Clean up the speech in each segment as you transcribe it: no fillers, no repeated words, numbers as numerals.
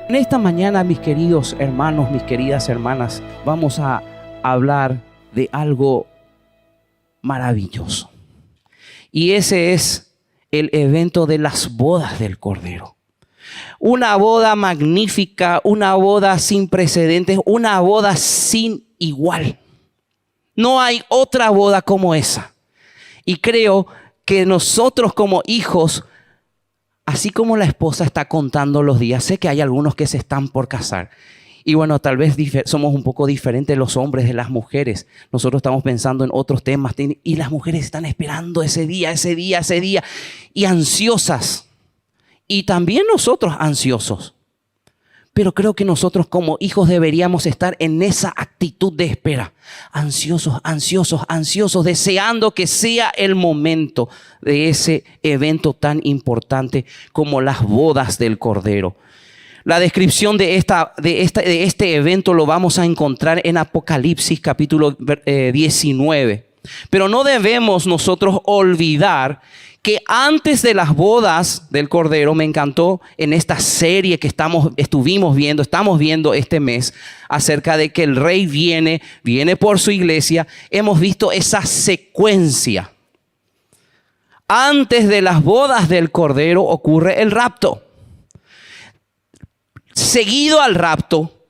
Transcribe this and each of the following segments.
En esta mañana, mis queridos hermanos, mis queridas hermanas, vamos a hablar de algo maravilloso. Y ese es el evento de las bodas del Cordero. Una boda magnífica, una boda sin precedentes, una boda sin igual. No hay otra boda como esa. Y creo que nosotros como hijos, así como la esposa está contando los días, sé que hay algunos que se están por casar. Y bueno, tal vez somos un poco diferentes los hombres de las mujeres. Nosotros estamos pensando en otros temas y las mujeres están esperando ese día y ansiosas. Y también nosotros ansiosos. Pero creo que nosotros como hijos deberíamos estar en esa actitud de espera. Ansiosos, deseando que sea el momento de ese evento tan importante como las bodas del Cordero. La descripción de este evento lo vamos a encontrar en Apocalipsis capítulo 19. Pero no debemos nosotros olvidar que antes de las bodas del Cordero, me encantó en esta serie que estamos viendo este mes, acerca de que el Rey viene por su iglesia, hemos visto esa secuencia. Antes de las bodas del Cordero ocurre el rapto. Seguido al rapto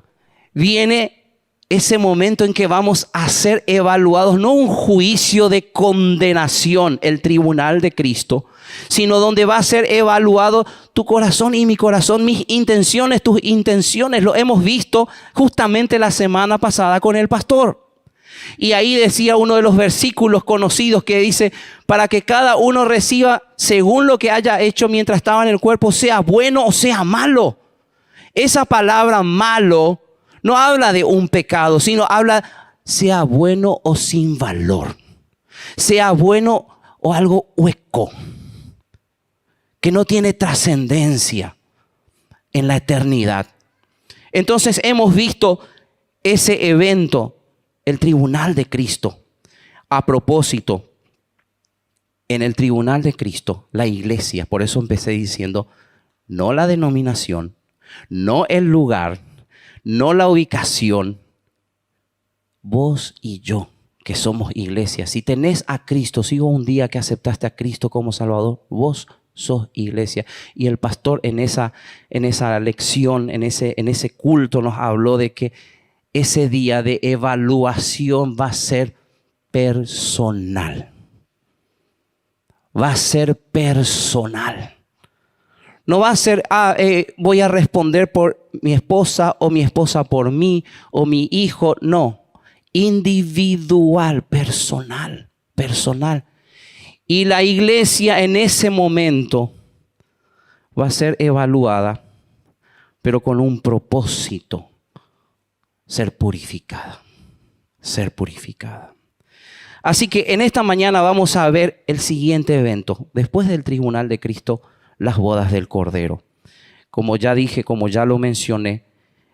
viene ese momento en que vamos a ser evaluados, no un juicio de condenación, el tribunal de Cristo, sino donde va a ser evaluado tu corazón y mi corazón, mis intenciones, tus intenciones. Lo hemos visto justamente la semana pasada con el pastor. Y ahí decía uno de los versículos conocidos que dice, para que cada uno reciba según lo que haya hecho mientras estaba en el cuerpo, sea bueno o sea malo. Esa palabra malo no habla de un pecado, sino habla sea bueno o sin valor. Sea bueno o algo hueco, que no tiene trascendencia en la eternidad. Entonces hemos visto ese evento, el tribunal de Cristo. A propósito, en el tribunal de Cristo, la iglesia, por eso empecé diciendo, no la denominación, no el lugar, no la ubicación, vos y yo que somos iglesia. Si tenés a Cristo, si hubo un día que aceptaste a Cristo como Salvador, vos sos iglesia. Y el pastor en esa lección, en ese culto nos habló de que ese día de evaluación va a ser personal. Va a ser personal. No va a ser, voy a responder por mi esposa o mi esposa por mí o mi hijo. No, individual, personal. Y la iglesia en ese momento va a ser evaluada, pero con un propósito, ser purificada. Así que en esta mañana vamos a ver el siguiente evento. Después del tribunal de Cristo, las bodas del Cordero. Como ya dije, como ya lo mencioné,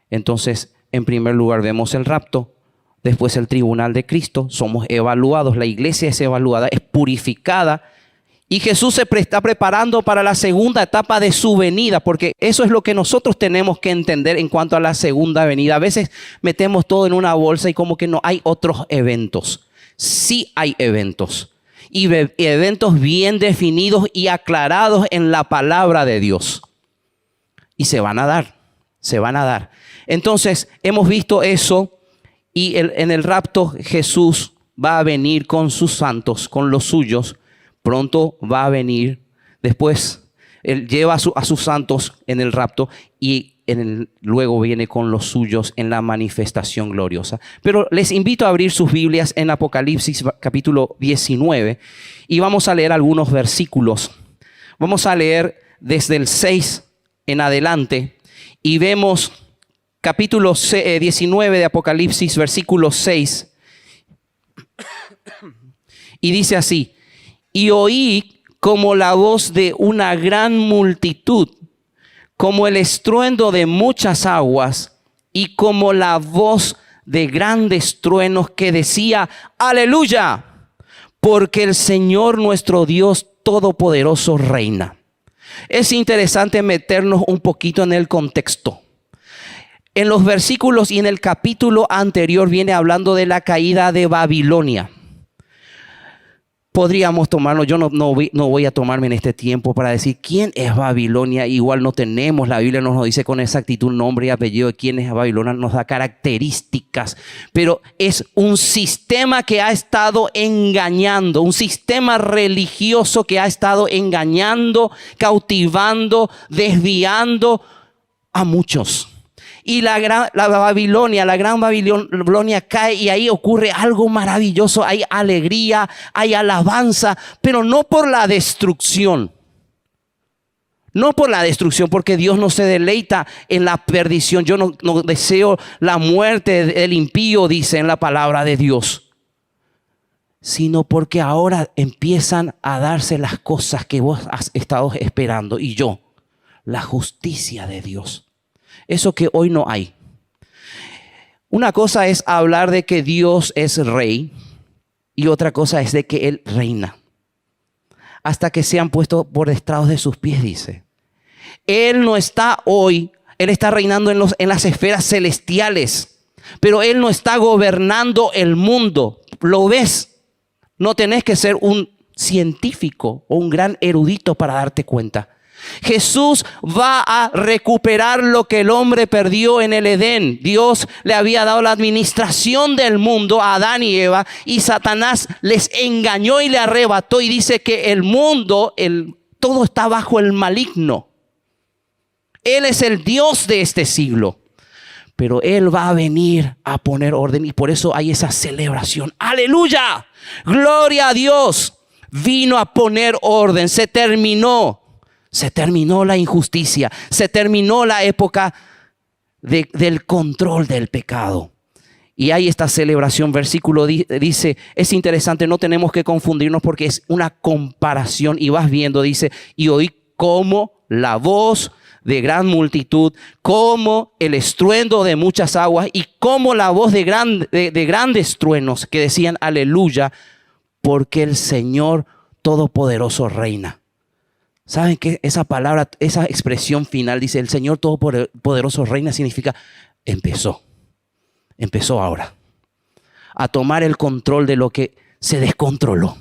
entonces en primer lugar vemos el rapto, después el tribunal de Cristo, somos evaluados, la iglesia es evaluada, es purificada y Jesús se está preparando para la segunda etapa de su venida, porque eso es lo que nosotros tenemos que entender en cuanto a la segunda venida. A veces metemos todo en una bolsa y como que no hay otros eventos. Sí hay eventos. Y eventos bien definidos y aclarados en la palabra de Dios. Y se van a dar. Entonces, hemos visto eso y en el rapto Jesús va a venir con sus santos, con los suyos. Pronto va a venir. Después, Él lleva a sus santos en el rapto y luego viene con los suyos en la manifestación gloriosa. Pero les invito a abrir sus Biblias en Apocalipsis capítulo 19 y vamos a leer algunos versículos. Vamos a leer desde el 6 en adelante y vemos capítulo 19 de Apocalipsis, versículo 6. Y dice así: y oí como la voz de una gran multitud, como el estruendo de muchas aguas y como la voz de grandes truenos que decía: ¡Aleluya! Porque el Señor nuestro Dios Todopoderoso reina. Es interesante meternos un poquito en el contexto. En los versículos y en el capítulo anterior viene hablando de la caída de Babilonia. Podríamos tomarlo, yo no voy a tomarme en este tiempo para decir quién es Babilonia. Igual no tenemos, la Biblia no nos dice con exactitud nombre y apellido de quién es Babilonia, nos da características. Pero es un sistema que ha estado engañando, un sistema religioso que ha estado engañando, cautivando, desviando a muchos. Y la gran Babilonia cae y ahí ocurre algo maravilloso. Hay alegría, hay alabanza, pero no por la destrucción. No por la destrucción, porque Dios no se deleita en la perdición. Yo no deseo la muerte del impío, dice en la palabra de Dios. Sino porque ahora empiezan a darse las cosas que vos has estado esperando y yo, la justicia de Dios. Eso que hoy no hay. Una cosa es hablar de que Dios es rey y otra cosa es de que Él reina. Hasta que sean puestos por estrados de sus pies, dice. Él no está hoy, Él está reinando en las esferas celestiales, pero Él no está gobernando el mundo. ¿Lo ves? No tenés que ser un científico o un gran erudito para darte cuenta. Jesús va a recuperar lo que el hombre perdió en el Edén. Dios le había dado la administración del mundo a Adán y Eva y Satanás les engañó y le arrebató y dice que el mundo, todo está bajo el maligno. Él es el Dios de este siglo, pero Él va a venir a poner orden y por eso hay esa celebración. ¡Aleluya! ¡Gloria a Dios! Vino a poner orden, se terminó. Se terminó la injusticia, se terminó la época del control del pecado. Y hay esta celebración, versículo dice, es interesante, no tenemos que confundirnos porque es una comparación. Y vas viendo, dice, y oí como la voz de gran multitud, como el estruendo de muchas aguas y como la voz de grandes truenos que decían aleluya, porque el Señor Todopoderoso reina. ¿Saben qué? Esa palabra, esa expresión final dice el Señor Todopoderoso reina significa empezó ahora a tomar el control de lo que se descontroló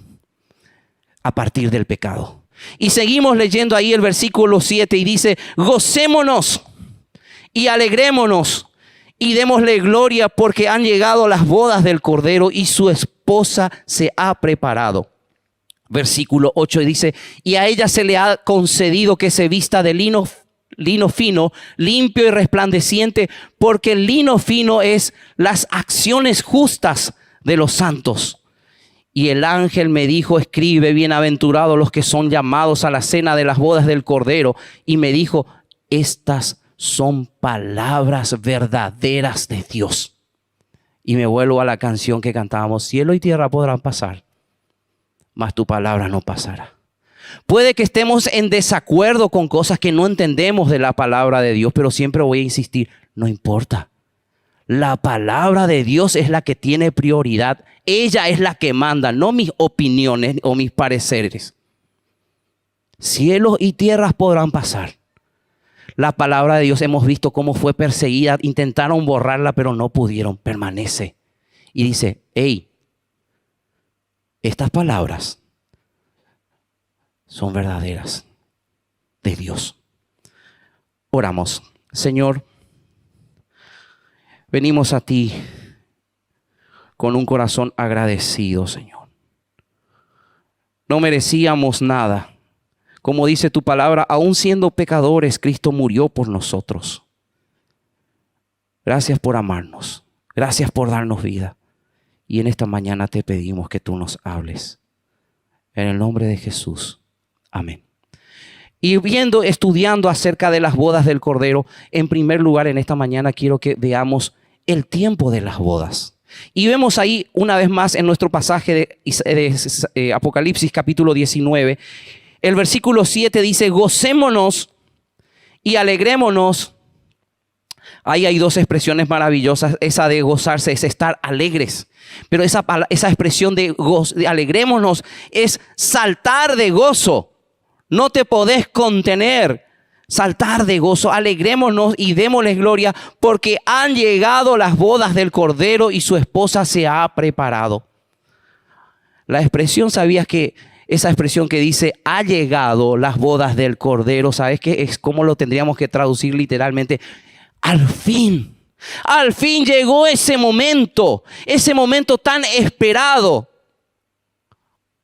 a partir del pecado. Y seguimos leyendo ahí el versículo 7 y dice, gocémonos y alegrémonos y démosle gloria porque han llegado las bodas del Cordero y su esposa se ha preparado. Versículo 8 dice, y a ella se le ha concedido que se vista de lino fino, limpio y resplandeciente, porque el lino fino es las acciones justas de los santos. Y el ángel me dijo, escribe, bienaventurados los que son llamados a la cena de las bodas del Cordero. Y me dijo, estas son palabras verdaderas de Dios. Y me vuelvo a la canción que cantábamos, cielo y tierra podrán pasar, mas tu palabra no pasará. Puede que estemos en desacuerdo con cosas que no entendemos de la palabra de Dios, pero siempre voy a insistir, no importa. La palabra de Dios es la que tiene prioridad. Ella es la que manda, no mis opiniones o mis pareceres. Cielos y tierras podrán pasar. La palabra de Dios hemos visto cómo fue perseguida. Intentaron borrarla, pero no pudieron. Permanece. Y dice, hey, estas palabras son verdaderas de Dios. Oramos. Señor, venimos a ti con un corazón agradecido, Señor. No merecíamos nada. Como dice tu palabra, aún siendo pecadores, Cristo murió por nosotros. Gracias por amarnos. Gracias por darnos vida. Y en esta mañana te pedimos que tú nos hables. En el nombre de Jesús. Amén. Y estudiando acerca de las bodas del Cordero, en primer lugar en esta mañana quiero que veamos el tiempo de las bodas. Y vemos ahí una vez más en nuestro pasaje de Apocalipsis capítulo 19, el versículo 7 dice, gocémonos y alegrémonos. Ahí hay dos expresiones maravillosas. Esa de gozarse es estar alegres. Pero esa expresión de alegrémonos es saltar de gozo. No te podés contener. saltar de gozo, alegrémonos y démosles gloria, porque han llegado las bodas del Cordero y su esposa se ha preparado. La expresión, ¿sabías que esa expresión que dice ha llegado las bodas del Cordero? ¿Sabes qué? Es como lo tendríamos que traducir literalmente. Al fin llegó ese momento tan esperado.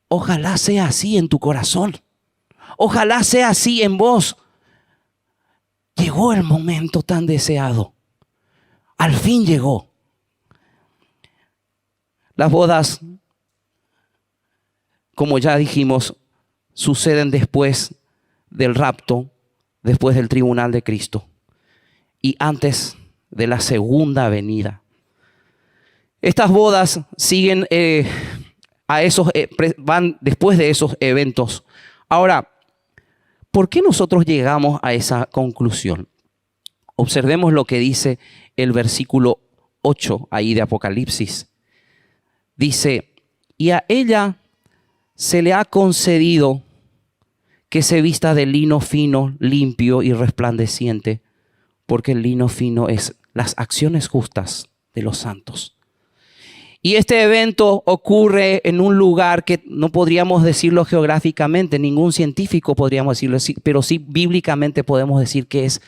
Ojalá sea así en tu corazón. Ojalá sea así en vos. Llegó el momento tan deseado. Al fin llegó. Las bodas, como ya dijimos, suceden después del rapto, después del tribunal de Cristo y antes de la segunda venida. Estas bodas siguen van después de esos eventos. Ahora, ¿por qué nosotros llegamos a esa conclusión? Observemos lo que dice el versículo 8 ahí de Apocalipsis. Dice, y a ella se le ha concedido que se vista de lino fino, limpio y resplandeciente, porque el lino fino es las acciones justas de los santos. Y este evento ocurre en un lugar que no podríamos decirlo geográficamente, ningún científico podríamos decirlo así, pero sí bíblicamente podemos decir que es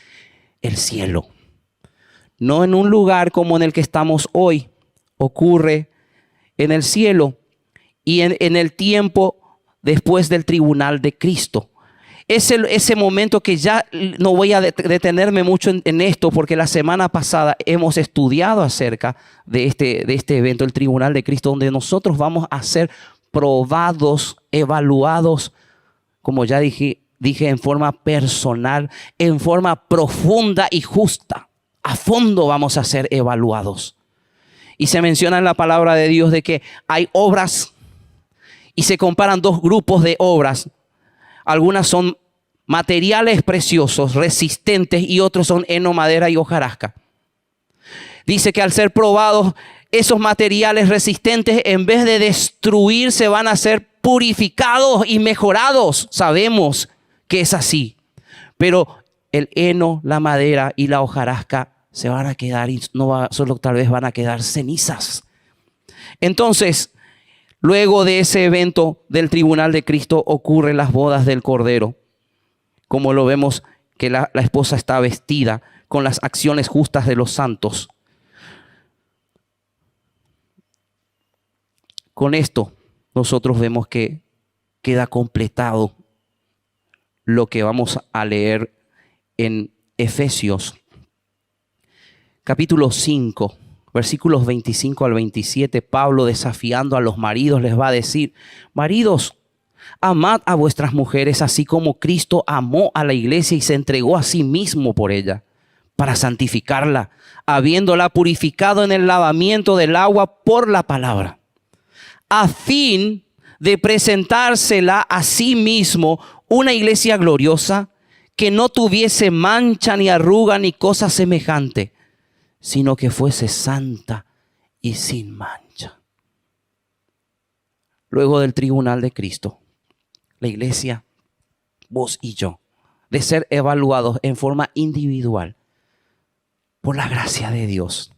el cielo. No en un lugar como en el que estamos hoy, ocurre en el cielo y en el tiempo después del tribunal de Cristo. Es ese momento que ya no voy a detenerme mucho en esto, porque la semana pasada hemos estudiado acerca de este evento, el tribunal de Cristo, donde nosotros vamos a ser probados, evaluados, como ya dije en forma personal, en forma profunda y justa. A fondo vamos a ser evaluados. Y se menciona en la palabra de Dios de que hay obras y se comparan dos grupos de obras. Algunas son materiales preciosos, resistentes, y otros son heno, madera y hojarasca. Dice que al ser probados, esos materiales resistentes, en vez de destruirse, van a ser purificados y mejorados. Sabemos que es así. Pero el heno, la madera y la hojarasca se van a quedar, y solo tal vez van a quedar cenizas. Entonces, luego de ese evento del tribunal de Cristo ocurren las bodas del Cordero. Como lo vemos, que la esposa está vestida con las acciones justas de los santos. Con esto nosotros vemos que queda completado lo que vamos a leer en Efesios capítulo 5. Versículos 25 al 27, Pablo, desafiando a los maridos, les va a decir: maridos, amad a vuestras mujeres así como Cristo amó a la iglesia y se entregó a sí mismo por ella, para santificarla, habiéndola purificado en el lavamiento del agua por la palabra, a fin de presentársela a sí mismo una iglesia gloriosa, que no tuviese mancha ni arruga ni cosa semejante, sino que fuese santa y sin mancha. Luego del tribunal de Cristo, la iglesia, vos y yo, de ser evaluados en forma individual por la gracia de Dios,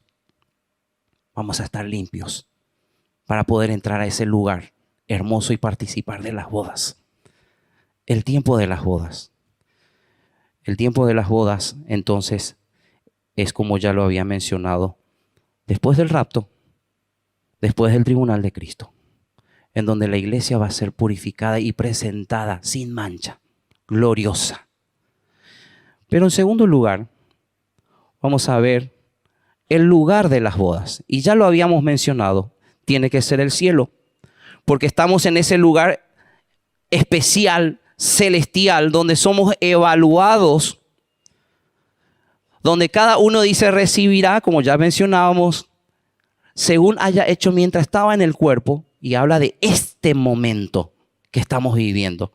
vamos a estar limpios para poder entrar a ese lugar hermoso y participar de las bodas. El tiempo de las bodas. El tiempo de las bodas, entonces, es como ya lo había mencionado, después del rapto, después del tribunal de Cristo, en donde la iglesia va a ser purificada y presentada sin mancha, gloriosa. Pero en segundo lugar, vamos a ver el lugar de las bodas. Y ya lo habíamos mencionado, tiene que ser el cielo, porque estamos en ese lugar especial, celestial, donde somos evaluados, donde cada uno dice recibirá, como ya mencionábamos, según haya hecho mientras estaba en el cuerpo, y habla de este momento que estamos viviendo.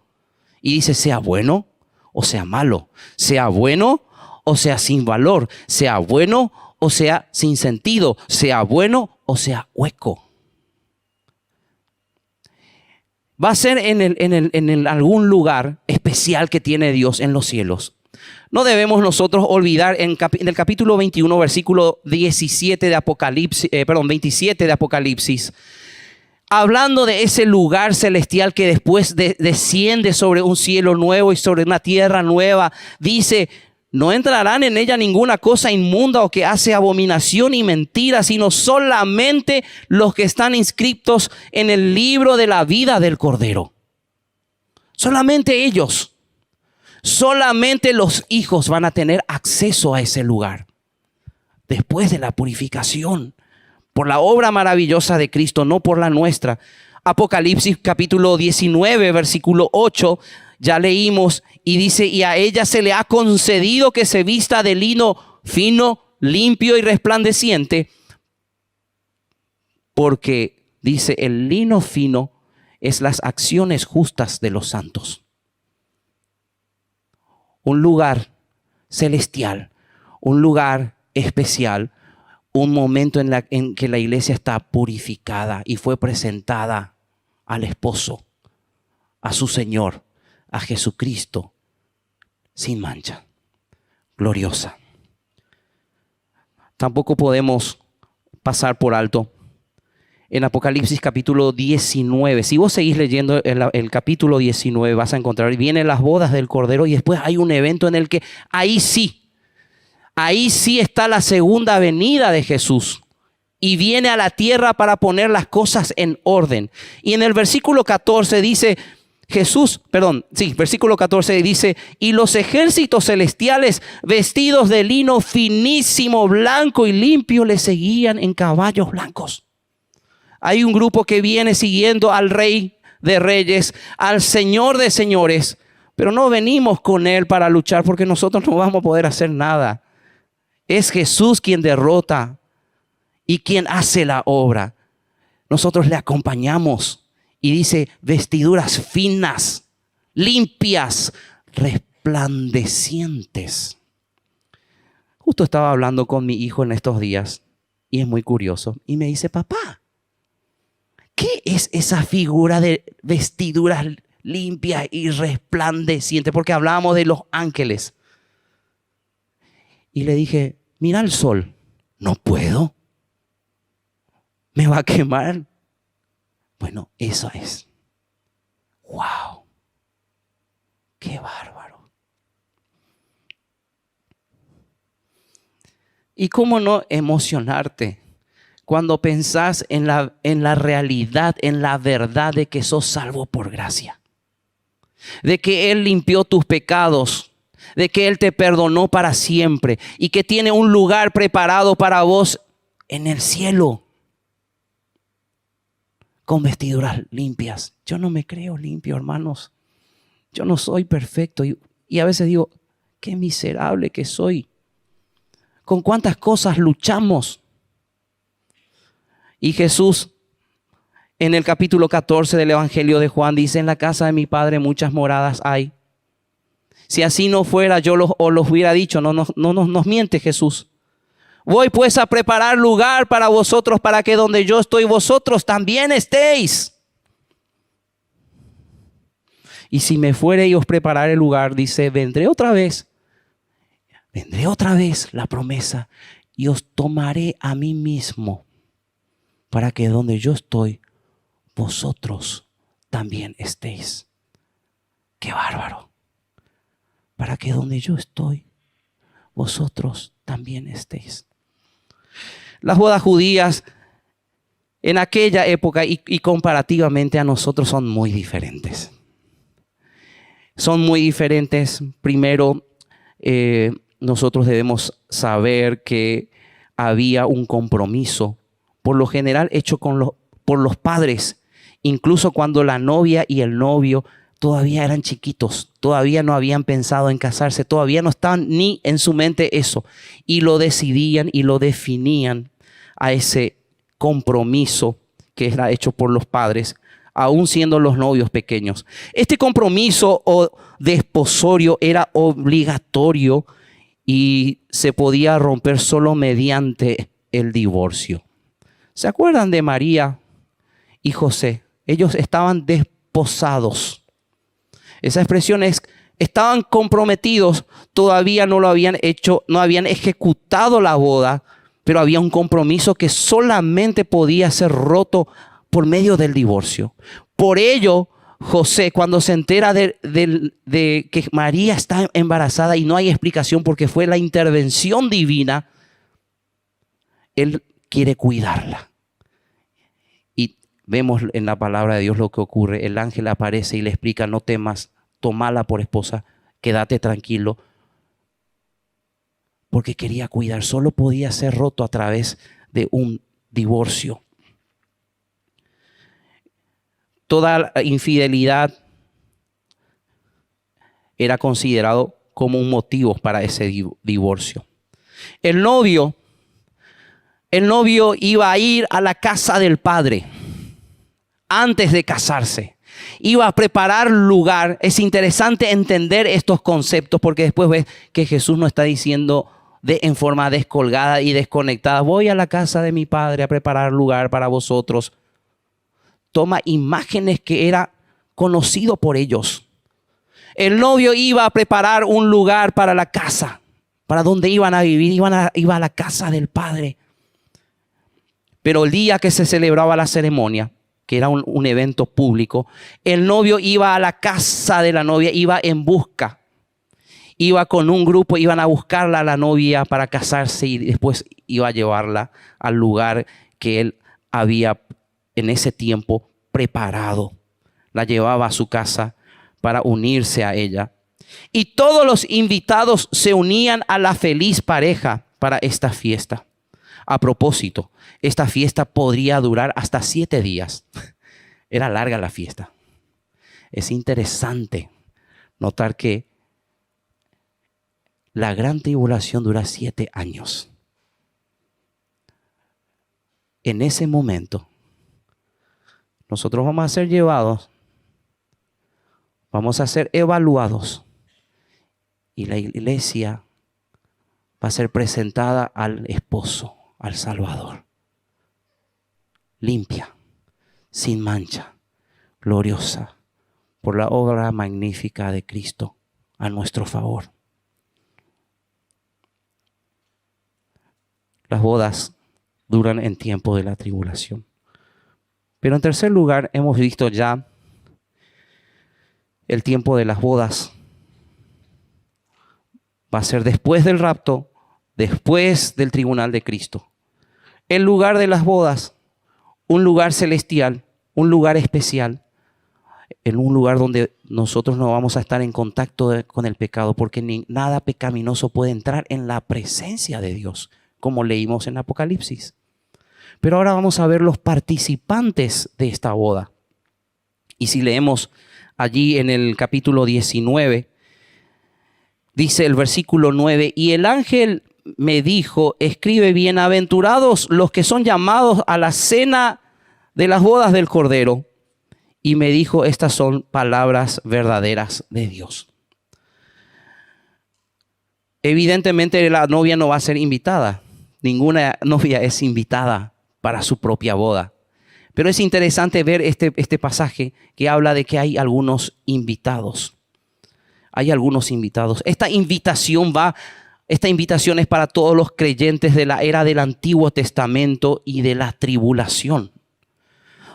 Y dice, sea bueno o sea malo, sea bueno o sea sin valor, sea bueno o sea sin sentido, sea bueno o sea hueco. Va a ser en algún lugar especial que tiene Dios en los cielos, No debemos nosotros olvidar en el capítulo 21, versículo 17 de Apocalipsis, 27 de Apocalipsis, hablando de ese lugar celestial que después desciende sobre un cielo nuevo y sobre una tierra nueva, dice: no entrarán en ella ninguna cosa inmunda o que hace abominación y mentira, sino solamente los que están inscritos en el libro de la vida del Cordero. Solamente ellos. Solamente los hijos van a tener acceso a ese lugar después de la purificación, por la obra maravillosa de Cristo, no por la nuestra. Apocalipsis capítulo 19, versículo 8, ya leímos y dice: y a ella se le ha concedido que se vista de lino fino, limpio y resplandeciente, porque dice, el lino fino es las acciones justas de los santos. Un lugar celestial, un lugar especial, un momento en que la iglesia está purificada y fue presentada al esposo, a su Señor, a Jesucristo, sin mancha, gloriosa. Tampoco podemos pasar por alto en Apocalipsis capítulo 19. Si vos seguís leyendo el capítulo 19, vas a encontrar, vienen las bodas del Cordero y después hay un evento en el que ahí sí está la segunda venida de Jesús. Y viene a la tierra para poner las cosas en orden. Y en el versículo 14 dice, versículo 14 dice: y los ejércitos celestiales vestidos de lino finísimo, blanco y limpio le seguían en caballos blancos. Hay un grupo que viene siguiendo al Rey de Reyes, al Señor de Señores, pero no venimos con Él para luchar porque nosotros no vamos a poder hacer nada. Es Jesús quien derrota y quien hace la obra. Nosotros le acompañamos y dice: vestiduras finas, limpias, resplandecientes. Justo estaba hablando con mi hijo en estos días y es muy curioso y me dice: papá, ¿qué es esa figura de vestiduras limpias y resplandecientes? Porque hablábamos de los ángeles. Y le dije: mira el sol. No puedo. Me va a quemar. Bueno, eso es. ¡Wow! ¡Qué bárbaro! ¿Y cómo no emocionarte cuando pensás en la realidad, en la verdad de que sos salvo por gracia? De que Él limpió tus pecados, de que Él te perdonó para siempre y que tiene un lugar preparado para vos en el cielo con vestiduras limpias. Yo no me creo limpio, hermanos. Yo no soy perfecto y a veces digo: qué miserable que soy. Con cuántas cosas luchamos. Y Jesús, en el capítulo 14 del Evangelio de Juan, dice: en la casa de mi Padre muchas moradas hay. Si así no fuera, yo los hubiera dicho. No nos miente Jesús. Voy pues a preparar lugar para vosotros, para que donde yo estoy, vosotros también estéis. Y si me fuere y os prepararé el lugar, dice: vendré otra vez, la promesa, y os tomaré a mí mismo, para que donde yo estoy, vosotros también estéis. ¡Qué bárbaro! Para que donde yo estoy, vosotros también estéis. Las bodas judías en aquella época y comparativamente a nosotros son muy diferentes. Son muy diferentes. Primero, nosotros debemos saber que había un compromiso, por lo general hecho por los padres, incluso cuando la novia y el novio todavía eran chiquitos, todavía no habían pensado en casarse, todavía no estaban ni en su mente eso. Y lo decidían y lo definían a ese compromiso que era hecho por los padres, aún siendo los novios pequeños. Este compromiso o desposorio era obligatorio y se podía romper solo mediante el divorcio. ¿Se acuerdan de María y José? Ellos estaban desposados. Esa expresión es estaban comprometidos, todavía no lo habían hecho, no habían ejecutado la boda, pero había un compromiso que solamente podía ser roto por medio del divorcio. Por ello, José, cuando se entera de que María está embarazada y no hay explicación porque fue la intervención divina, él quiere cuidarla. Y vemos en la palabra de Dios lo que ocurre. El ángel aparece y le explica: no temas, tomala por esposa, quédate tranquilo. Porque quería cuidar, solo podía ser roto a través de un divorcio. Toda infidelidad era considerado como un motivo para ese divorcio. El novio iba a ir a la casa del padre antes de casarse. Iba a preparar lugar. Es interesante entender estos conceptos porque después ves que Jesús no está diciendo en forma descolgada y desconectada: voy a la casa de mi padre a preparar lugar para vosotros. Toma imágenes que era conocido por ellos. El novio iba a preparar un lugar para la casa, para donde iban a vivir. Iba a la casa del padre. Pero el día que se celebraba la ceremonia, que era un evento público, el novio iba a la casa de la novia, iba en busca. Iba con un grupo, iban a buscarla a la novia para casarse y después iba a llevarla al lugar que él había en ese tiempo preparado. La llevaba a su casa para unirse a ella. Y todos los invitados se unían a la feliz pareja para esta fiesta. A propósito, esta fiesta podría durar hasta 7 días. Era larga la fiesta. Es interesante notar que la gran tribulación dura 7 años. En ese momento, nosotros vamos a ser llevados, vamos a ser evaluados y la iglesia va a ser presentada al esposo, al Salvador, limpia, sin mancha, gloriosa, por la obra magnífica de Cristo a nuestro favor. Las bodas duran en tiempo de la tribulación. Pero en tercer lugar, hemos visto ya el tiempo de las bodas. Va a ser después del rapto, después del tribunal de Cristo. El lugar de las bodas, un lugar celestial, un lugar especial, en un lugar donde nosotros no vamos a estar en contacto con el pecado, porque nada pecaminoso puede entrar en la presencia de Dios, como leímos en Apocalipsis. Pero ahora vamos a ver los participantes de esta boda. Y si leemos allí en el capítulo 19, dice el versículo 9: y el ángel me dijo: escribe, bienaventurados los que son llamados a la cena de las bodas del Cordero. Y me dijo: estas son palabras verdaderas de Dios. Evidentemente la novia no va a ser invitada. Ninguna novia es invitada para su propia boda. Pero es interesante ver este pasaje que habla de que hay algunos invitados. Hay algunos invitados. Esta invitación es para todos los creyentes de la era del Antiguo Testamento y de la tribulación.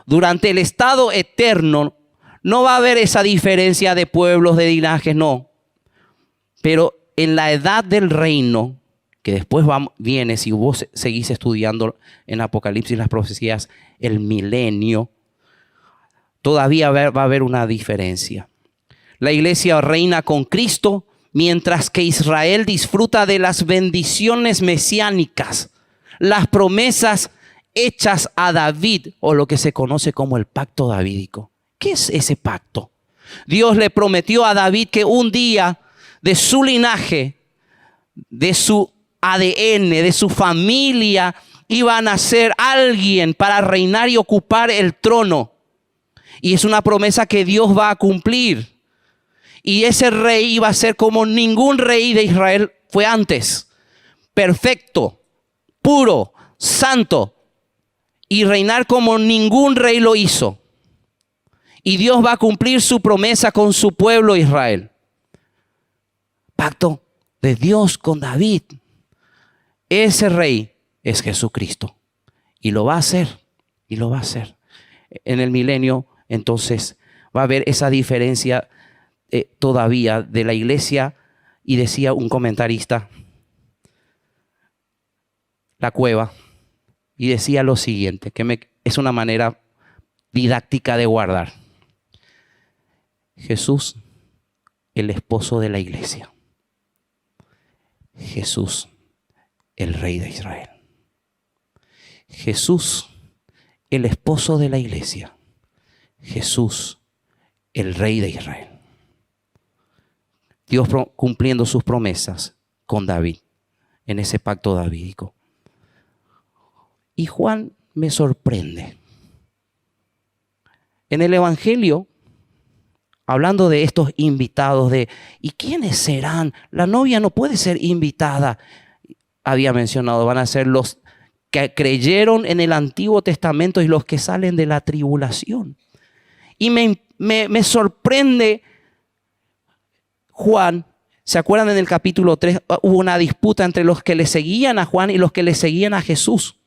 Durante el estado eterno no va a haber esa diferencia de pueblos, de linajes, no. Pero en la edad del reino, que después viene, si vos seguís estudiando en Apocalipsis las profecías, el milenio, todavía va a haber una diferencia. La iglesia reina con Cristo, mientras que Israel disfruta de las bendiciones mesiánicas, las promesas hechas a David, o lo que se conoce como el pacto davídico. ¿Qué es ese pacto? Dios le prometió a David que un día de su linaje, de su ADN, de su familia, iba a nacer alguien para reinar y ocupar el trono. Y es una promesa que Dios va a cumplir. Y ese rey iba a ser como ningún rey de Israel fue antes. Perfecto, puro, santo. Y reinar como ningún rey lo hizo. Y Dios va a cumplir su promesa con su pueblo Israel. pacto de Dios con David. Ese rey es Jesucristo. Y lo va a hacer. Y lo va a hacer. En el milenio, entonces, va a haber esa diferencia todavía de la iglesia. Y decía un comentarista, La Cueva, y decía lo siguiente, es una manera didáctica de guardar. Jesús, el esposo de la iglesia. Jesús, el rey de Israel. Jesús, el esposo de la iglesia. Jesús, el rey de Israel. Dios cumpliendo sus promesas con David, en ese pacto davídico. Y Juan me sorprende. En el Evangelio, hablando de estos invitados, ¿y quiénes serán? La novia no puede ser invitada. Había mencionado, van a ser los que creyeron en el Antiguo Testamento y los que salen de la tribulación. Y me sorprende Juan. ¿Se acuerdan en el capítulo 3? Hubo una disputa entre los que le seguían a Juan y los que le seguían a Jesús.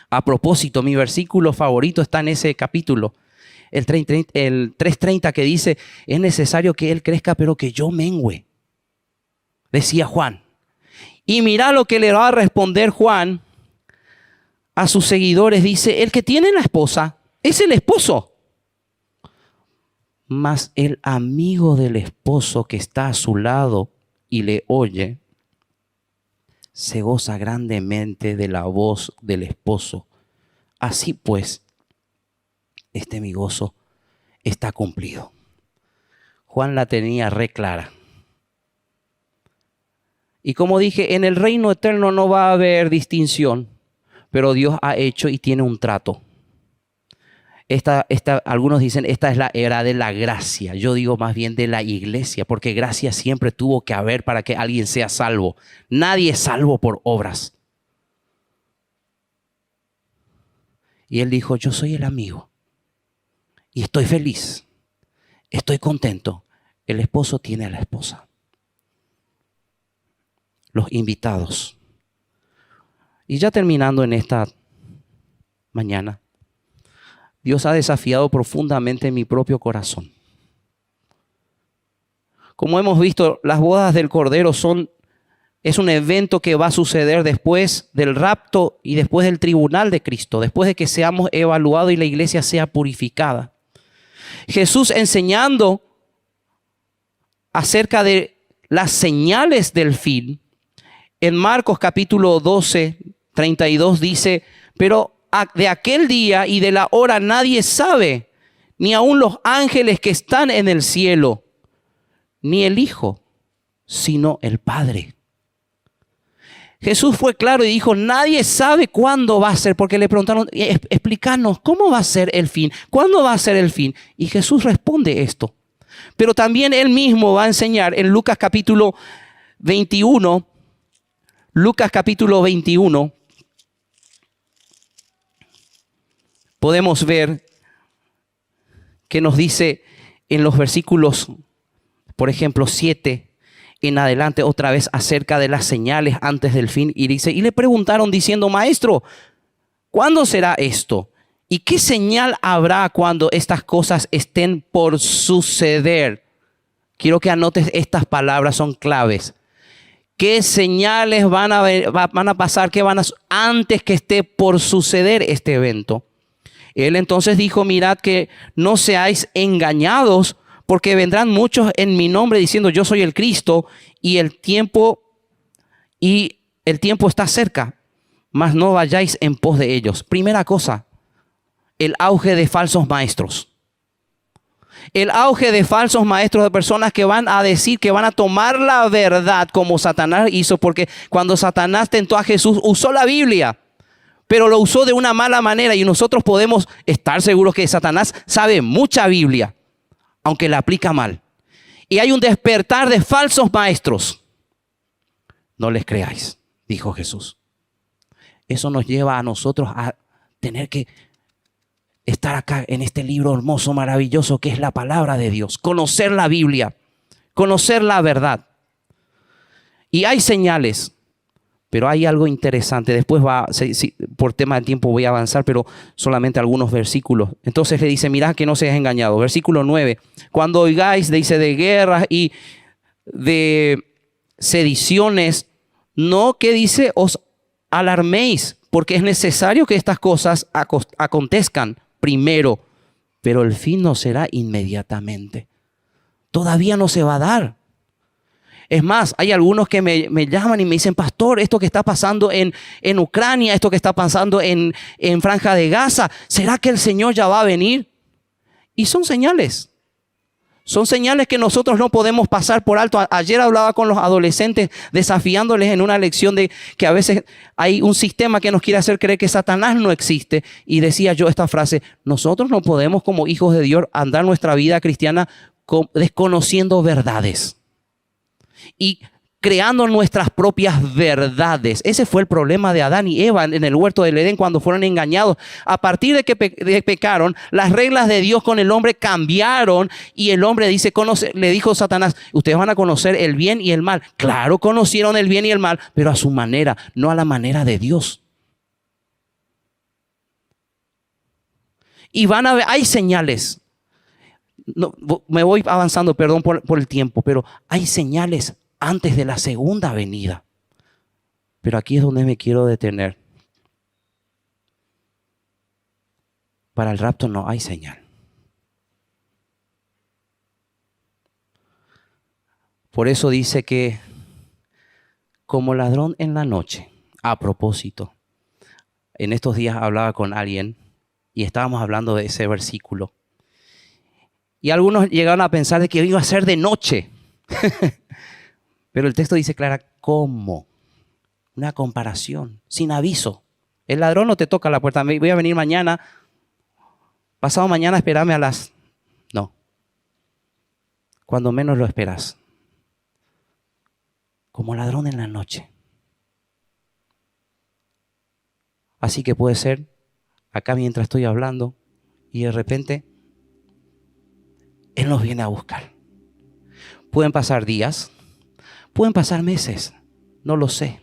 A propósito, mi versículo favorito está en ese capítulo. El 3:30 que dice, es necesario que Él crezca, pero que yo mengüe. Decía Juan. Y mira lo que le va a responder Juan a sus seguidores. Dice, el que tiene la esposa es el esposo. Mas el amigo del esposo que está a su lado y le oye, se goza grandemente de la voz del esposo. Así pues, mi gozo está cumplido. Juan la tenía re clara. Y como dije, en el reino eterno no va a haber distinción, pero Dios ha hecho y tiene un trato. Algunos dicen, esta es la era de la gracia. Yo digo más bien de la iglesia, porque gracia siempre tuvo que haber para que alguien sea salvo. Nadie es salvo por obras. Y él dijo, yo soy el amigo. Y estoy feliz. Estoy contento. El esposo tiene a la esposa. Los invitados. Y ya terminando en esta mañana. Dios ha desafiado profundamente mi propio corazón. Como hemos visto, las bodas del Cordero es un evento que va a suceder después del rapto y después del tribunal de Cristo, después de que seamos evaluados y la iglesia sea purificada. Jesús enseñando acerca de las señales del fin, en Marcos capítulo 12, 32 dice, pero de aquel día y de la hora nadie sabe, ni aun los ángeles que están en el cielo, ni el Hijo, sino el Padre. Jesús fue claro y dijo, nadie sabe cuándo va a ser, porque le preguntaron, explícanos, ¿cómo va a ser el fin? ¿Cuándo va a ser el fin? Y Jesús responde esto. Pero también Él mismo va a enseñar en Lucas capítulo 21, podemos ver que nos dice en los versículos, por ejemplo, 7 en adelante, otra vez acerca de las señales antes del fin. Y dice, y le preguntaron diciendo, Maestro, ¿cuándo será esto? ¿Y qué señal habrá cuando estas cosas estén por suceder? Quiero que anotes estas palabras, son claves. ¿Qué señales van a pasar? ¿Qué antes que esté por suceder este evento? Él entonces dijo, mirad que no seáis engañados, porque vendrán muchos en mi nombre diciendo yo soy el Cristo y el tiempo está cerca, mas no vayáis en pos de ellos. Primera cosa, el auge de falsos maestros. El auge de falsos maestros, de personas que van a decir, que van a tomar la verdad como Satanás hizo, porque cuando Satanás tentó a Jesús usó la Biblia, pero lo usó de una mala manera y nosotros podemos estar seguros que Satanás sabe mucha Biblia, aunque la aplica mal. Y hay un despertar de falsos maestros. No les creáis, dijo Jesús. Eso nos lleva a nosotros a tener que estar acá en este libro hermoso, maravilloso, que es la palabra de Dios. Conocer la Biblia, conocer la verdad. Y hay señales, pero hay algo interesante. Después por tema de tiempo voy a avanzar, pero solamente algunos versículos. Entonces le dice, mirad que no seas engañado. Versículo 9. Cuando oigáis, dice, de guerras y de sediciones, no, que dice, os alarméis, porque es necesario que estas cosas acontezcan primero, pero el fin no será inmediatamente. Todavía no se va a dar. Es más, hay algunos que me llaman y me dicen, pastor, esto que está pasando en Ucrania, esto que está pasando en Franja de Gaza, ¿será que el Señor ya va a venir? Y son señales. Son señales que nosotros no podemos pasar por alto. Ayer hablaba con los adolescentes desafiándoles en una lección de que a veces hay un sistema que nos quiere hacer creer que Satanás no existe. Y decía yo esta frase, nosotros no podemos como hijos de Dios andar nuestra vida cristiana desconociendo verdades y creando nuestras propias verdades. Ese fue el problema de Adán y Eva en el huerto del Edén cuando fueron engañados. A partir de que pecaron, las reglas de Dios con el hombre cambiaron y el hombre le dijo a Satanás, ustedes van a conocer el bien y el mal. Claro, conocieron el bien y el mal, pero a su manera, no a la manera de Dios. Y van a ver, hay señales. No, me voy avanzando, perdón por el tiempo, pero hay señales antes de la segunda venida. Pero aquí es donde me quiero detener. Para el rapto no hay señal. Por eso dice que como ladrón en la noche, a propósito, en estos días hablaba con alguien y estábamos hablando de ese versículo. Y algunos llegaron a pensar de que iba a ser de noche. Pero el texto dice clara, ¿cómo? Una comparación, sin aviso. El ladrón no te toca la puerta. Voy a venir mañana, pasado mañana, espérame a las... No. Cuando menos lo esperas. Como ladrón en la noche. Así que puede ser, acá mientras estoy hablando, y de repente, Él nos viene a buscar. Pueden pasar días, pueden pasar meses, no lo sé.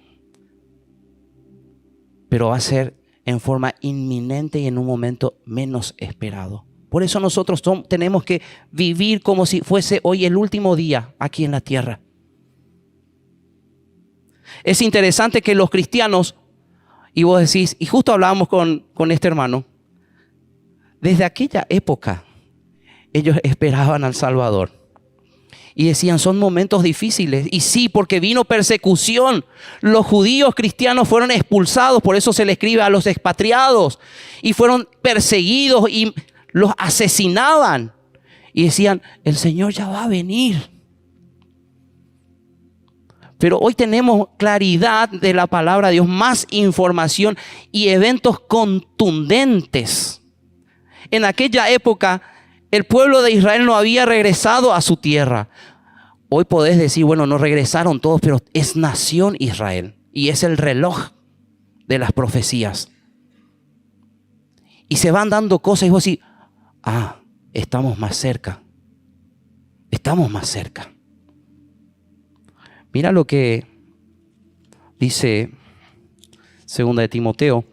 Pero va a ser en forma inminente y en un momento menos esperado. Por eso nosotros tenemos que vivir como si fuese hoy el último día aquí en la tierra. Es interesante que los cristianos, y vos decís, y justo hablábamos con este hermano, desde aquella época ellos esperaban al Salvador. Y decían, son momentos difíciles. Y sí, porque vino persecución. Los judíos cristianos fueron expulsados, por eso se le escribe a los expatriados. Y fueron perseguidos y los asesinaban. Y decían, el Señor ya va a venir. Pero hoy tenemos claridad de la palabra de Dios, más información y eventos contundentes. En aquella época, el pueblo de Israel no había regresado a su tierra. Hoy podés decir, bueno, no regresaron todos, pero es nación Israel. Y es el reloj de las profecías. Y se van dando cosas y vos decís, estamos más cerca. Estamos más cerca. Mira lo que dice 2 de Timoteo.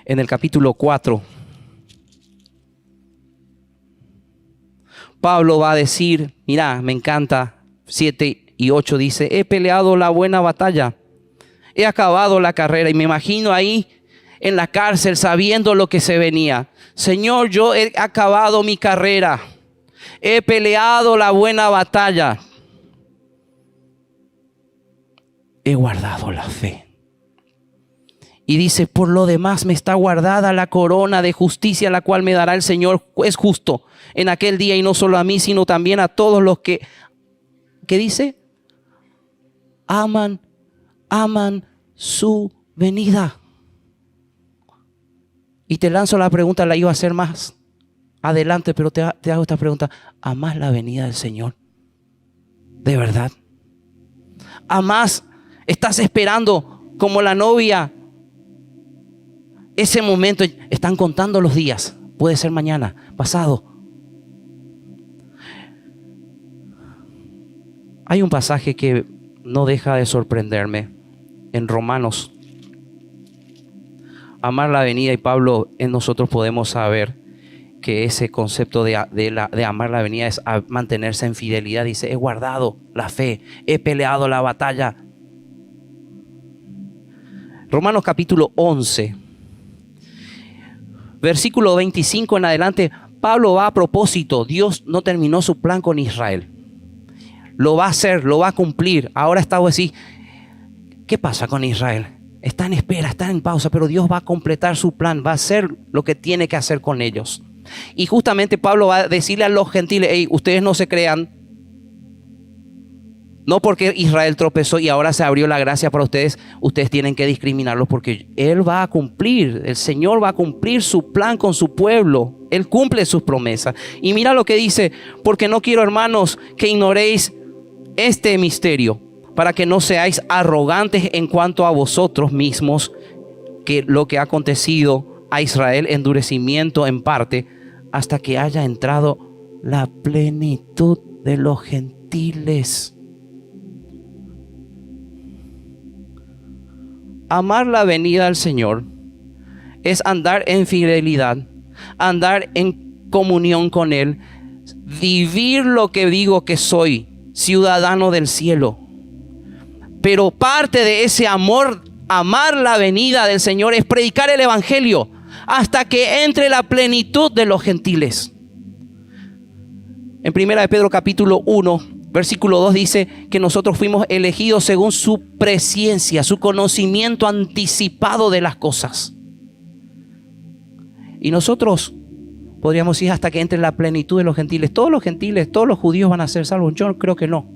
En el capítulo 4. Pablo va a decir, mira, me encanta, 7 y 8 dice, he peleado la buena batalla, he acabado la carrera. Y me imagino ahí en la cárcel sabiendo lo que se venía. Señor, yo he acabado mi carrera, he peleado la buena batalla, he guardado la fe. Y dice, por lo demás me está guardada la corona de justicia, la cual me dará el Señor, es justo, en aquel día, y no solo a mí, sino también a todos los que, ¿qué dice? Aman su venida. Y te lanzo la pregunta, la iba a hacer más adelante, pero te hago esta pregunta. ¿Amás la venida del Señor? ¿De verdad? ¿Amás? ¿Estás esperando como la novia? Ese momento, están contando los días. Puede ser mañana, pasado. Hay un pasaje que no deja de sorprenderme en Romanos. Amar la venida, y Pablo, en nosotros podemos saber que ese concepto de amar la venida es mantenerse en fidelidad. Dice, he guardado la fe, he peleado la batalla. Romanos capítulo 11, versículo 25 en adelante, Pablo va a propósito. Dios no terminó su plan con Israel. Lo va a hacer, lo va a cumplir. Ahora está así. ¿Qué pasa con Israel? Está en espera, está en pausa, pero Dios va a completar su plan, va a hacer lo que tiene que hacer con ellos. Y justamente Pablo va a decirle a los gentiles, hey, ustedes no se crean, no porque Israel tropezó y ahora se abrió la gracia para ustedes, ustedes tienen que discriminarlos, porque Él va a cumplir, el Señor va a cumplir su plan con su pueblo. Él cumple sus promesas. Y mira lo que dice, porque no quiero, hermanos, que ignoréis este misterio, para que no seáis arrogantes en cuanto a vosotros mismos, que lo que ha acontecido a Israel, endurecimiento en parte, hasta que haya entrado la plenitud de los gentiles. Amar la venida del Señor es andar en fidelidad, andar en comunión con Él, vivir lo que digo que soy, ciudadano del cielo. Pero parte de ese amor, amar la venida del Señor, es predicar el evangelio hasta que entre la plenitud de los gentiles. En 1 de Pedro capítulo 1, versículo 2 dice que nosotros fuimos elegidos según su presciencia, su conocimiento anticipado de las cosas. Y nosotros podríamos ir hasta que entre la plenitud de los gentiles. Todos los gentiles, todos los judíos van a ser salvos. Yo creo que no.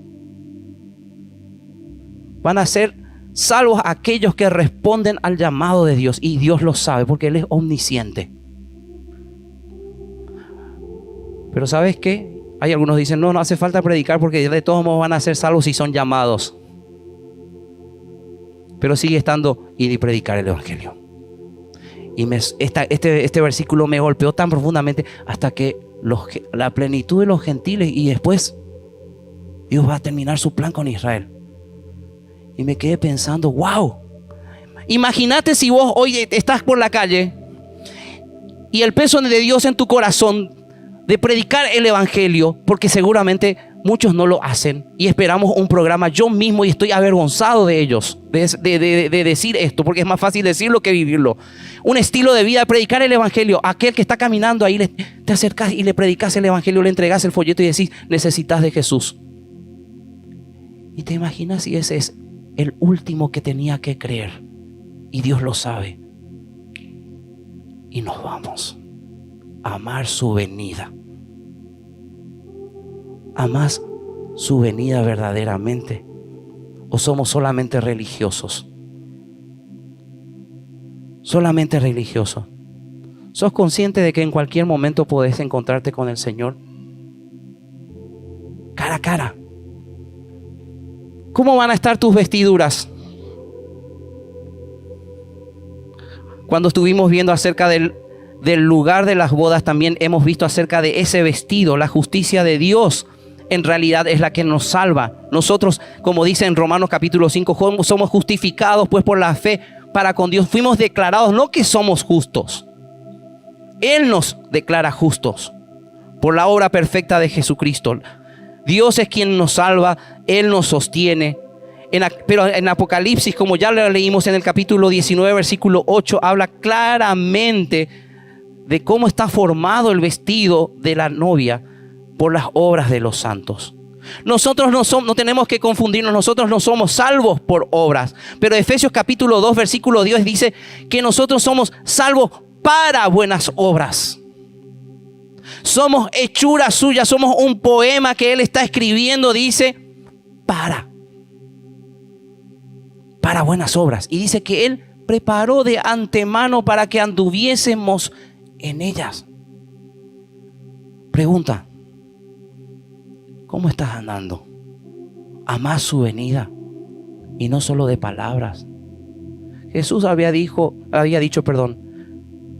Van a ser salvos aquellos que responden al llamado de Dios. Y Dios lo sabe porque Él es omnisciente. Pero ¿sabes qué? Hay algunos que dicen, no hace falta predicar porque de todos modos van a ser salvos si son llamados. Pero sigue estando ir y predicar el evangelio. Y este versículo me golpeó tan profundamente hasta que la plenitud de los gentiles, y después Dios va a terminar su plan con Israel. Y me quedé pensando, wow, imagínate si vos hoy estás por la calle y el peso de Dios en tu corazón de predicar el evangelio, porque seguramente muchos no lo hacen y esperamos un programa. Yo mismo, y estoy avergonzado de ellos, de decir esto, porque es más fácil decirlo que vivirlo. Un estilo de vida, predicar el evangelio. Aquel que está caminando ahí, te acercas y le predicas el evangelio, le entregas el folleto y decís, necesitas de Jesús. Y te imaginas si ese es el último que tenía que creer, y Dios lo sabe. Y nos vamos a amar su venida. ¿Amas su venida verdaderamente? ¿O somos solamente religiosos? Solamente religiosos. ¿Sos consciente de que en cualquier momento podés encontrarte con el Señor? Cara a cara. ¿Cómo van a estar tus vestiduras? Cuando estuvimos viendo acerca del lugar de las bodas, también hemos visto acerca de ese vestido. La justicia de Dios en realidad es la que nos salva. Nosotros, como dice en Romanos capítulo 5, somos justificados pues por la fe para con Dios. Fuimos declarados, no que somos justos. Él nos declara justos por la obra perfecta de Jesucristo. Dios es quien nos salva, Él nos sostiene. Pero en Apocalipsis, como ya lo leímos en el capítulo 19, versículo 8, habla claramente de cómo está formado el vestido de la novia por las obras de los santos. Nosotros no tenemos que confundirnos, nosotros no somos salvos por obras. Pero Efesios capítulo 2, versículo 10 dice que nosotros somos salvos para buenas obras. Somos hechura suya, somos un poema que Él está escribiendo, dice, para buenas obras. Y dice que Él preparó de antemano para que anduviésemos en ellas. Pregunta, ¿cómo estás andando? ¿Amás su venida? Y no solo de palabras. Jesús había dicho,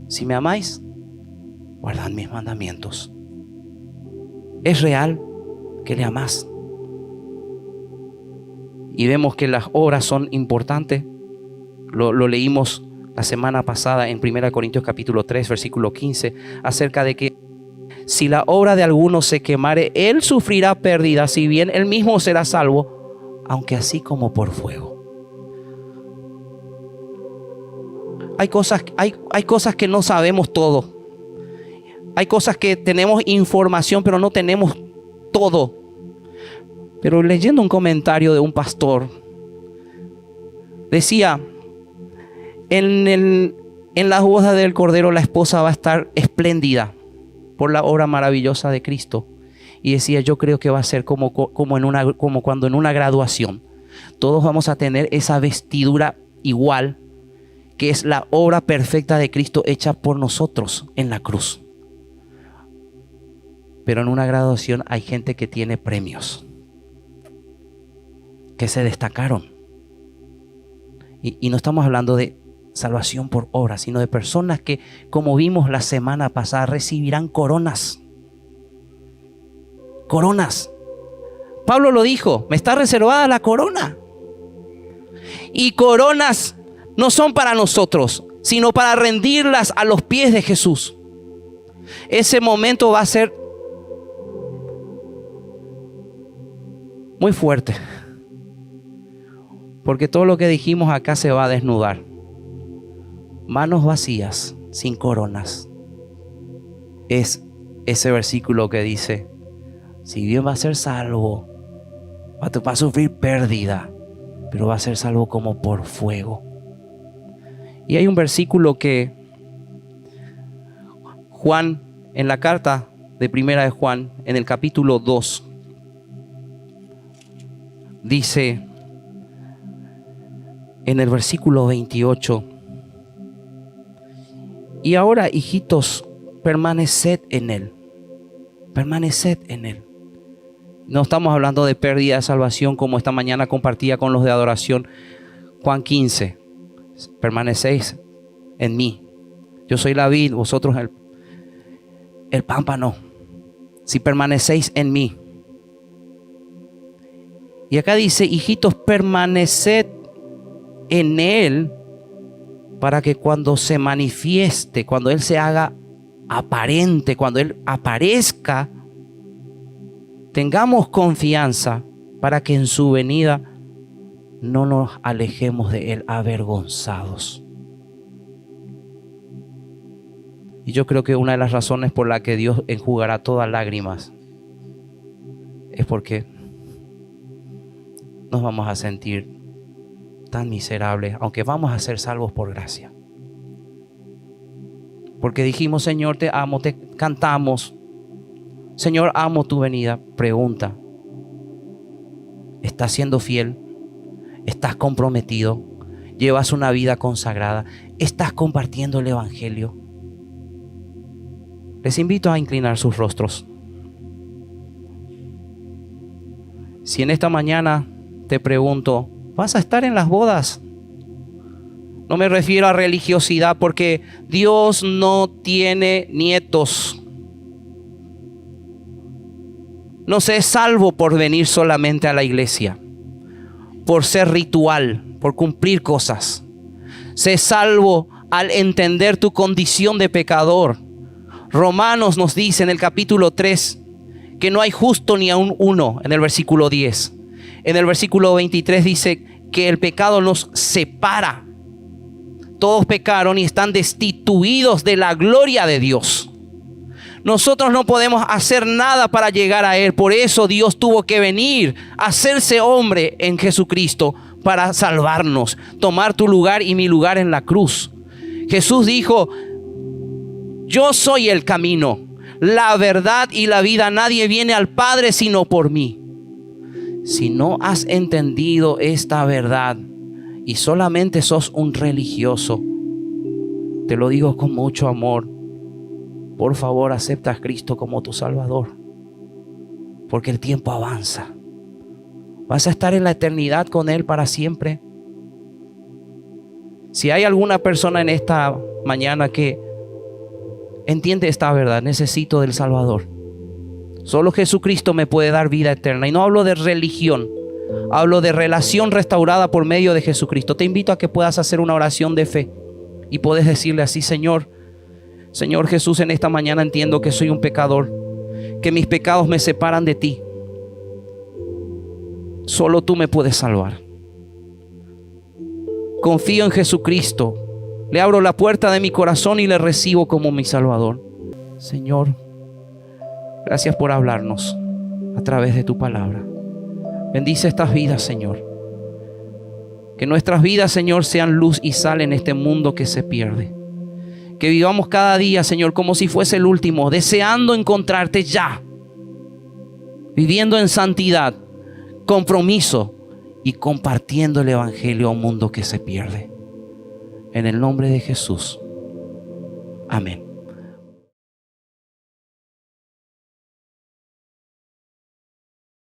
si me amáis, guardad mis mandamientos. Es real que le amás. y vemos que las obras son importantes. Lo leímos la semana pasada en 1 Corintios capítulo 3, versículo 15, acerca de que si la obra de alguno se quemare, él sufrirá pérdida, si bien él mismo será salvo, aunque así como por fuego. Hay cosas que no sabemos todo. Hay cosas que tenemos información, pero no tenemos todo. Pero leyendo un comentario de un pastor, decía, en las bodas del Cordero la esposa va a estar espléndida por la obra maravillosa de Cristo. Y decía, yo creo que va a ser como cuando en una graduación todos vamos a tener esa vestidura igual, que es la obra perfecta de Cristo hecha por nosotros en la cruz. Pero en una graduación hay gente que tiene premios, que se destacaron. Y no estamos hablando de salvación por obra, sino de personas que, como vimos la semana pasada, recibirán coronas. Coronas. Pablo lo dijo, me está reservada la corona. Y coronas no son para nosotros, sino para rendirlas a los pies de Jesús. Ese momento va a ser muy fuerte, porque todo lo que dijimos acá se va a desnudar. Manos vacías, sin coronas. Es ese versículo que dice, si bien va a ser salvo, va a sufrir pérdida, pero va a ser salvo como por fuego. Y hay un versículo que Juan, en la carta de Primera de Juan, en el capítulo 2, dice en el versículo 28, y ahora, hijitos, permaneced en Él. Permaneced en Él. No estamos hablando de pérdida de salvación como esta mañana compartía con los de adoración. Juan 15. Permanecéis en mí. Yo soy la vid, vosotros el pámpano. Si permanecéis en mí. Y acá dice, hijitos, permaneced en Él, para que cuando se manifieste, cuando Él se haga aparente, cuando Él aparezca, tengamos confianza para que en su venida no nos alejemos de Él avergonzados. Y yo creo que una de las razones por la que Dios enjugará todas lágrimas es porque nos vamos a sentir tan miserables, aunque vamos a ser salvos por gracia. Porque dijimos, Señor, te amo, te cantamos, Señor, amo tu venida. Pregunta, ¿estás siendo fiel? ¿Estás comprometido? ¿Llevas una vida consagrada? ¿Estás compartiendo el evangelio? Les invito a inclinar sus rostros. Si en esta mañana te pregunto, ¿vas a estar en las bodas? No me refiero a religiosidad, porque Dios no tiene nietos. No se es salvo por venir solamente a la iglesia, por ser ritual, por cumplir cosas. Se es salvo al entender tu condición de pecador. Romanos nos dice en el capítulo 3 que no hay justo ni aun uno, en el versículo 10. En el versículo 23 dice que el pecado nos separa. Todos pecaron y están destituidos de la gloria de Dios. Nosotros no podemos hacer nada para llegar a Él. Por eso Dios tuvo que venir a hacerse hombre en Jesucristo para salvarnos, tomar tu lugar y mi lugar en la cruz. Jesús dijo, yo soy el camino, la verdad y la vida. Nadie viene al Padre sino por mí. Si no has entendido esta verdad y solamente sos un religioso, te lo digo con mucho amor, por favor acepta a Cristo como tu Salvador, porque el tiempo avanza. Vas a estar en la eternidad con Él para siempre. Si hay alguna persona en esta mañana que entiende esta verdad, necesito del Salvador. Solo Jesucristo me puede dar vida eterna. Y no hablo de religión, Hablo de relación restaurada por medio de Jesucristo. Te invito a que puedas hacer una oración de fe y puedes decirle así: Señor Jesús, en esta mañana entiendo que soy un pecador, que mis pecados me separan de ti. Solo tú me puedes salvar. Confío en Jesucristo. Le abro la puerta de mi corazón y le recibo como mi Salvador. Señor, gracias por hablarnos a través de tu palabra. Bendice estas vidas, Señor. Que nuestras vidas, Señor, sean luz y sal en este mundo que se pierde. Que vivamos cada día, Señor, como si fuese el último, deseando encontrarte ya. Viviendo en santidad, compromiso y compartiendo el evangelio a un mundo que se pierde. En el nombre de Jesús. Amén.